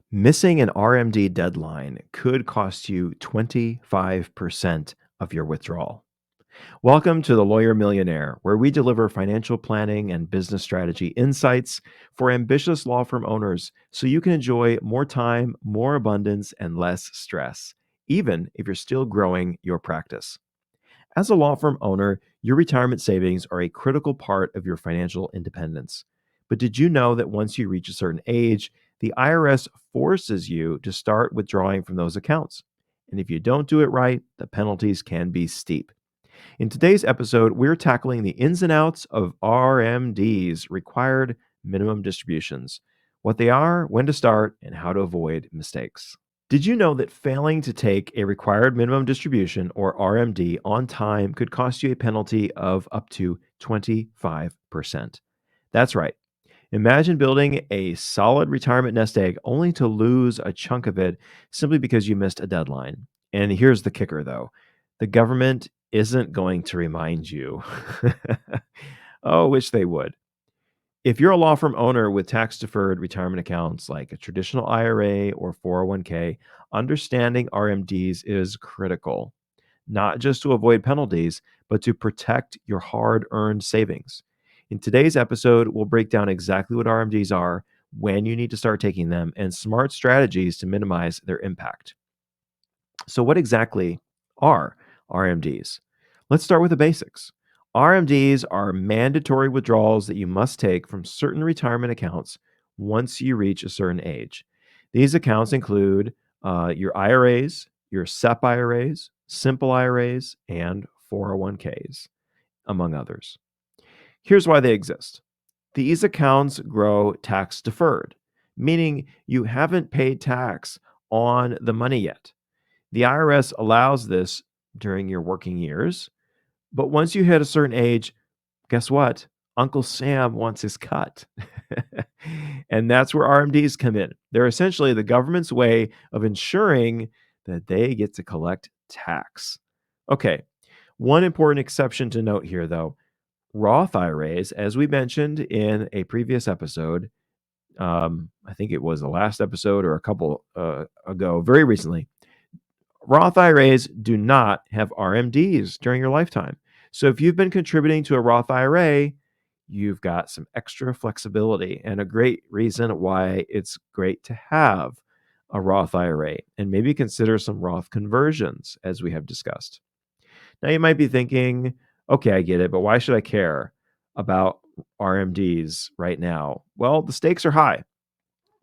Missing an RMD deadline could cost you 25% of your withdrawal. Welcome to the Lawyer Millionaire, where we deliver financial planning and business strategy insights for ambitious law firm owners so you can enjoy more time, more abundance, and less stress, even if you're still growing your practice. As a law firm owner, your retirement savings are a critical part of your financial independence. But did you know that once you reach a certain age, the IRS forces you to start withdrawing from those accounts? And if you don't do it right, the penalties can be steep. In today's episode, we're tackling the ins and outs of RMDs, required minimum distributions, what they are, when to start, and how to avoid mistakes. Did you know that failing to take a required minimum distribution or RMD on time could cost you a penalty of up to 25%? That's right. Imagine building a solid retirement nest egg only to lose a chunk of it simply because you missed a deadline. And here's the kicker, though: the government isn't going to remind you. Oh, wish they would. If you're a law firm owner with tax deferred retirement accounts like a traditional IRA or 401k, understanding RMDs is critical, not just to avoid penalties, but to protect your hard earned savings. In today's episode, we'll break down exactly what RMDs are, when you need to start taking them, and smart strategies to minimize their impact. So, what exactly are RMDs? Let's start with the basics. RMDs are mandatory withdrawals that you must take from certain retirement accounts once you reach a certain age. These accounts include your IRAs, your SEP IRAs, simple IRAs, and 401ks, among others. Here's why they exist. These accounts grow tax deferred, meaning you haven't paid tax on the money yet. The IRS allows this during your working years, but once you hit a certain age, guess what? Uncle Sam wants his cut. And that's where RMDs come in. They're essentially the government's way of ensuring that they get to collect tax. Okay, one important exception to note here, though: Roth IRAs, as we mentioned in a previous episode, I think it was the last episode or a couple ago, very recently. Roth IRAs do not have RMDs during your lifetime. So if you've been contributing to a Roth IRA, you've got some extra flexibility, and a great reason why it's great to have a Roth IRA, and maybe consider some Roth conversions, as we have discussed. Now, you might be thinking, okay, I get it, but why should I care about RMDs right now? Well, the stakes are high.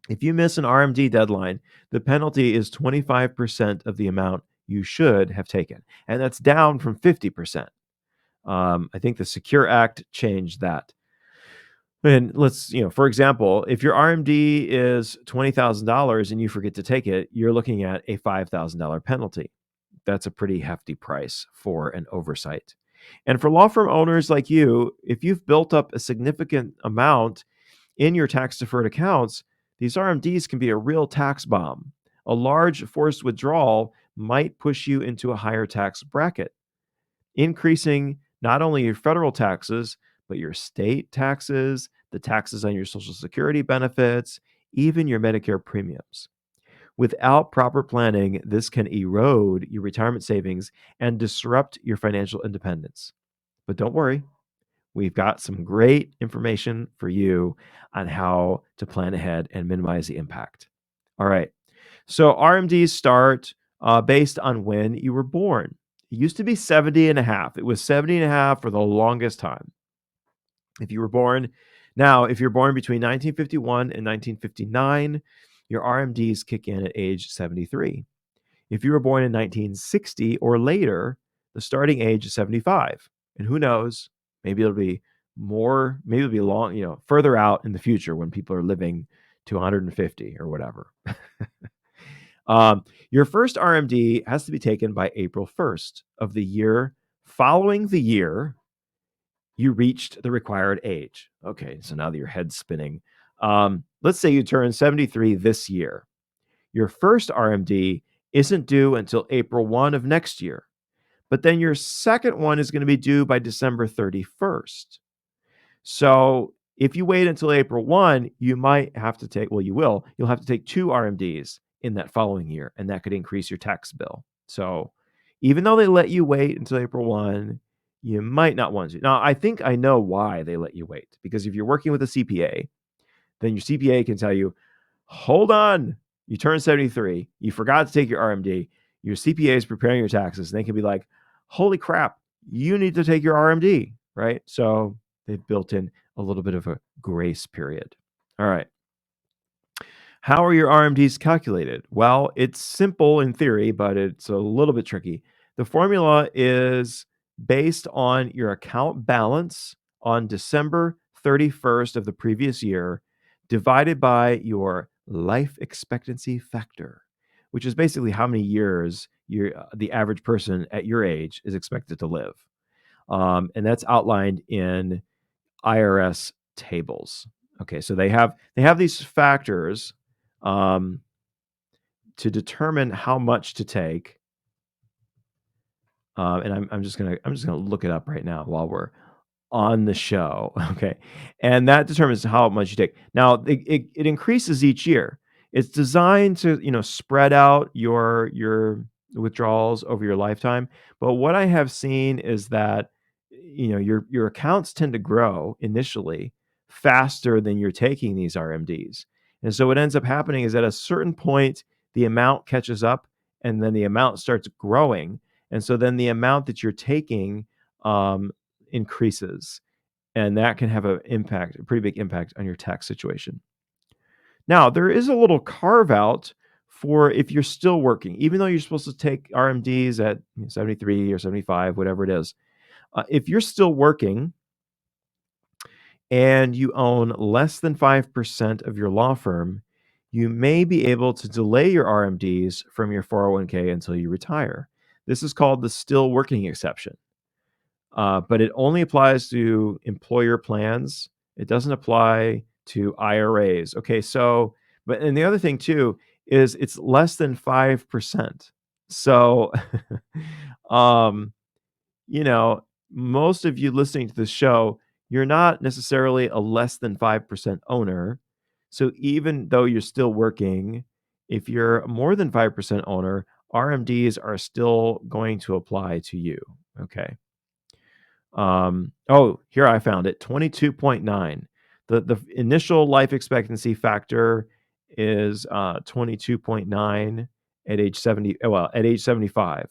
If you miss an RMD deadline, the penalty is 25% of the amount you should have taken. And that's down from 50%. I think the Secure Act changed that. And for example, if your RMD is $20,000 and you forget to take it, you're looking at a $5,000 penalty. That's a pretty hefty price for an oversight. And for law firm owners like you, if you've built up a significant amount in your tax deferred accounts, these RMDs can be a real tax bomb. A large forced withdrawal might push you into a higher tax bracket, increasing not only your federal taxes, but your state taxes, the taxes on your Social Security benefits, even your Medicare premiums. Without proper planning, this can erode your retirement savings and disrupt your financial independence. But don't worry, we've got some great information for you on how to plan ahead and minimize the impact. All right. So RMDs start based on when you were born. It used to be 70 and a half. It was 70 and a half for the longest time. If you're born between 1951 and 1959, your RMDs kick in at age 73. If you were born in 1960 or later, the starting age is 75. And who knows, maybe it'll be long, further out in the future when people are living to 150 or whatever. Your first RMD has to be taken by April 1st of the year following the year you reached the required age. Okay, so now that your head's spinning, let's say you turn 73 this year. Your first RMD isn't due until April 1 of next year, but then your second one is going to be due by December 31st. So If you wait until April 1, you might have to take, well, you'll have to take 2 RMDs in that following year, and that could increase your tax bill. So even though they let you wait until April 1, you might not want to. Now, I think I know why they let you wait, because if you're working with a CPA, then your CPA can tell you, hold on, you turned 73, you forgot to take your RMD, your CPA is preparing your taxes, and they can be like, holy crap, you need to take your RMD, right? So they've built in a little bit of a grace period. All right. How are your RMDs calculated? Well, it's simple in theory, but it's a little bit tricky. The formula is based on your account balance on December 31st of the previous year, divided by your life expectancy factor, which is basically how many years the average person at your age is expected to live. And that's outlined in IRS tables. Okay, so they have these factors to determine how much to take. And I'm just gonna look it up right now while we're on the show. Okay, and that determines how much you take. Now it increases each year. It's designed to spread out your withdrawals over your lifetime. But what I have seen is that your accounts tend to grow initially faster than you're taking these RMDs. And so what ends up happening is at a certain point, the amount catches up and then the amount starts growing. And so then the amount that you're taking increases. And that can have a pretty big impact on your tax situation. Now, there is a little carve out for if you're still working, even though you're supposed to take RMDs at 73 or 75, whatever it is. If you're still working and you own less than 5% of your law firm, you may be able to delay your RMDs from your 401k until you retire. This is called the still working exception. But it only applies to employer plans. It doesn't apply to IRAs. Okay, so, and the other thing too is it's less than 5%. So, most of you listening to this show, you're not necessarily a less than 5% owner. So even though you're still working, if you're a more than 5% owner, RMDs are still going to apply to you. Okay. Here I found it, 22.9. The initial life expectancy factor is 22.9 at age 70. Well, at age 75.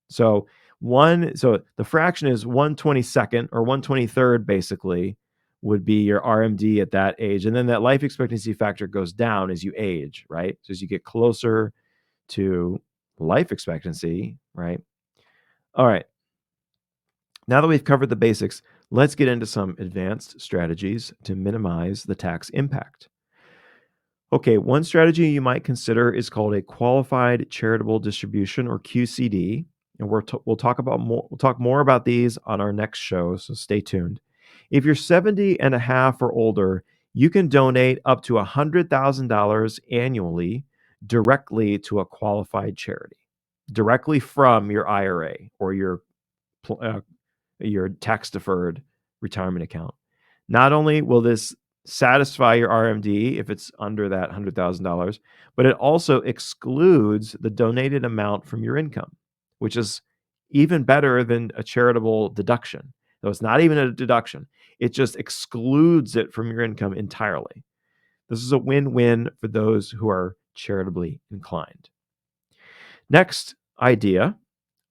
So the fraction is 1/22nd or 1/23rd basically would be your RMD at that age, and then that life expectancy factor goes down as you age, right? So as you get closer to life expectancy, right? All right. Now that we've covered the basics, let's get into some advanced strategies to minimize the tax impact. Okay, one strategy you might consider is called a Qualified Charitable Distribution, or QCD, and we'll talk more about these on our next show, so stay tuned. If you're 70 and a half or older, you can donate up to $100,000 annually directly to a qualified charity, directly from your IRA or your tax-deferred retirement account. Not only will this satisfy your RMD if it's under that $100,000, but it also excludes the donated amount from your income, which is even better than a charitable deduction. So it's not even a deduction. It just excludes it from your income entirely. This is a win-win for those who are charitably inclined. Next idea,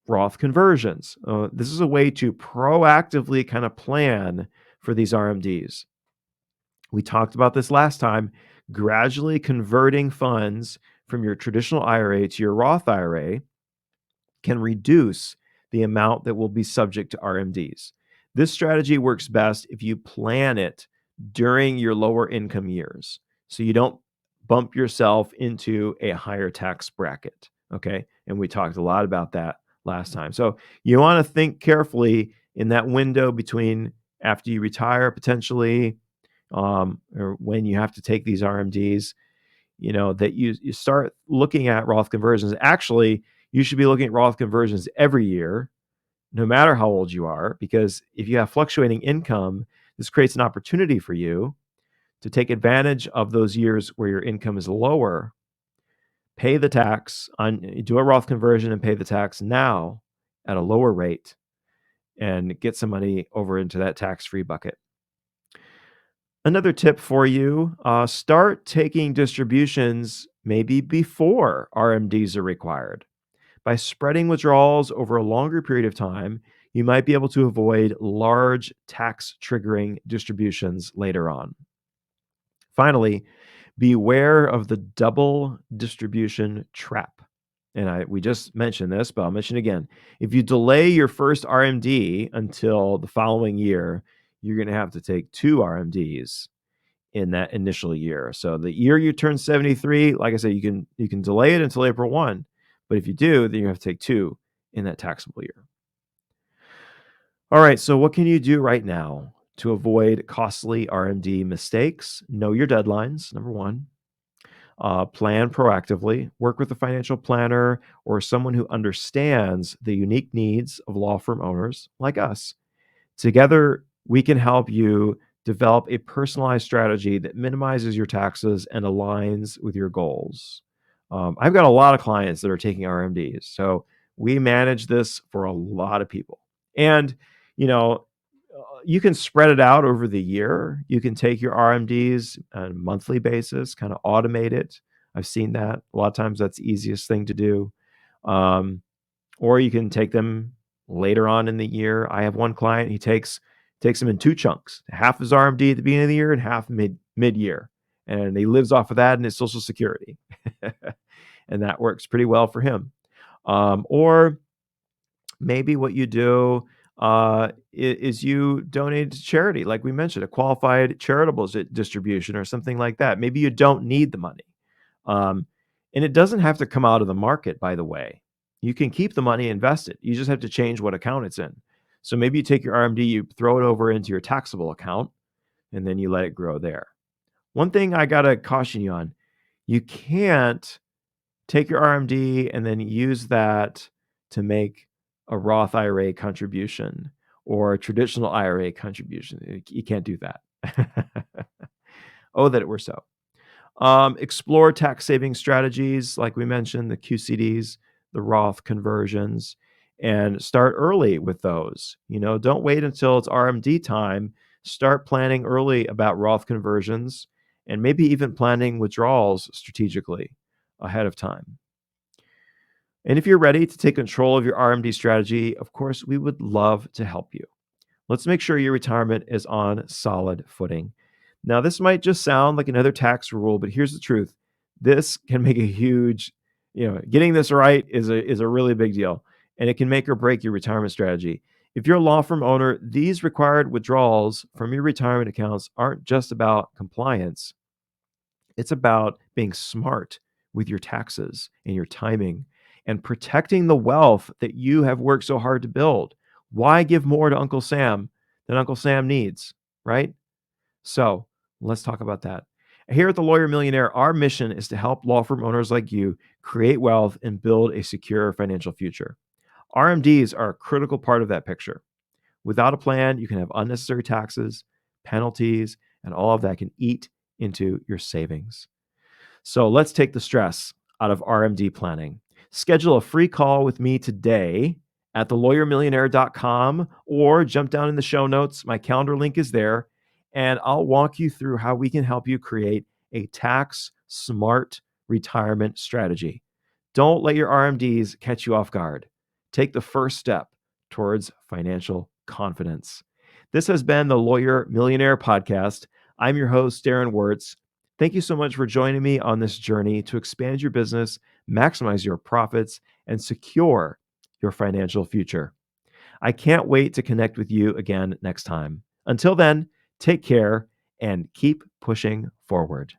Roth conversions. This is a way to proactively kind of plan for these RMDs. We talked about this last time, gradually converting funds from your traditional IRA to your Roth IRA can reduce the amount that will be subject to RMDs. This strategy works best if you plan it during your lower income years, so you don't bump yourself into a higher tax bracket. Okay. And we talked a lot about that last time. So you want to think carefully in that window between after you retire potentially, or when you have to take these RMDs, that you start looking at Roth conversions. Actually, you should be looking at Roth conversions every year, no matter how old you are, because if you have fluctuating income, this creates an opportunity for you To take advantage of those years where your income is lower, pay the tax do a Roth conversion and pay the tax now at a lower rate and get some money over into that tax-free bucket. Another tip for you, start taking distributions maybe before RMDs are required. By spreading withdrawals over a longer period of time, you might be able to avoid large tax triggering distributions later on. Finally, beware of the double distribution trap. And we just mentioned this, but I'll mention it again. If you delay your first RMD until the following year, you're going to have to take 2 RMDs in that initial year. So the year you turn 73, like I said, you can delay it until April 1, but if you do, then you have to take 2 in that taxable year. All right, so what can you do right now to avoid costly RMD mistakes? Know your deadlines, number 1. Plan proactively. Work with a financial planner or someone who understands the unique needs of law firm owners like us. Together, we can help you develop a personalized strategy that minimizes your taxes and aligns with your goals. I've got a lot of clients that are taking RMDs, so we manage this for a lot of people. And, you know, you can spread it out over the year. You can take your RMDs on a monthly basis, kind of automate it. I've seen that. A lot of times that's the easiest thing to do. Or you can take them later on in the year. I have one client, he takes them in 2 chunks, half his RMD at the beginning of the year and half mid-year. And he lives off of that and his Social Security. And that works pretty well for him. Or maybe what you do is you donate to charity, like we mentioned, a qualified charitable distribution or something like that. Maybe you don't need the money. And it doesn't have to come out of the market, by the way. You can keep the money invested. You just have to change what account it's in. So maybe you take your RMD, you throw it over into your taxable account, and then you let it grow there. One thing I got to caution you on, you can't take your RMD and then use that to make a Roth IRA contribution or a traditional IRA contribution. You can't do that. Oh, that it were so. Explore tax saving strategies, like we mentioned, the QCDs, the Roth conversions, and start early with those. Don't wait until it's RMD time. Start planning early about Roth conversions and maybe even planning withdrawals strategically ahead of time. And if you're ready to take control of your RMD strategy, of course, we would love to help you. Let's make sure your retirement is on solid footing. Now, this might just sound like another tax rule, but here's the truth. This can make a huge, getting this right is a really big deal, and it can make or break your retirement strategy. If you're a law firm owner, these required withdrawals from your retirement accounts aren't just about compliance. It's about being smart with your taxes and your timing and protecting the wealth that you have worked so hard to build. Why give more to Uncle Sam than Uncle Sam needs, right? So let's talk about that. Here at the Lawyer Millionaire, our mission is to help law firm owners like you create wealth and build a secure financial future. RMDs are a critical part of that picture. Without a plan, you can have unnecessary taxes, penalties, and all of that can eat into your savings. So let's take the stress out of RMD planning. Schedule a free call with me today at thelawyermillionaire.com or jump down in the show notes. My calendar link is there, and I'll walk you through how we can help you create a tax-smart retirement strategy. Don't let your RMDs catch you off guard. Take the first step towards financial confidence. This has been the Lawyer Millionaire Podcast. I'm your host, Darren Wurz. Thank you so much for joining me on this journey to expand your business, maximize your profits, and secure your financial future. I can't wait to connect with you again next time. Until then, take care and keep pushing forward.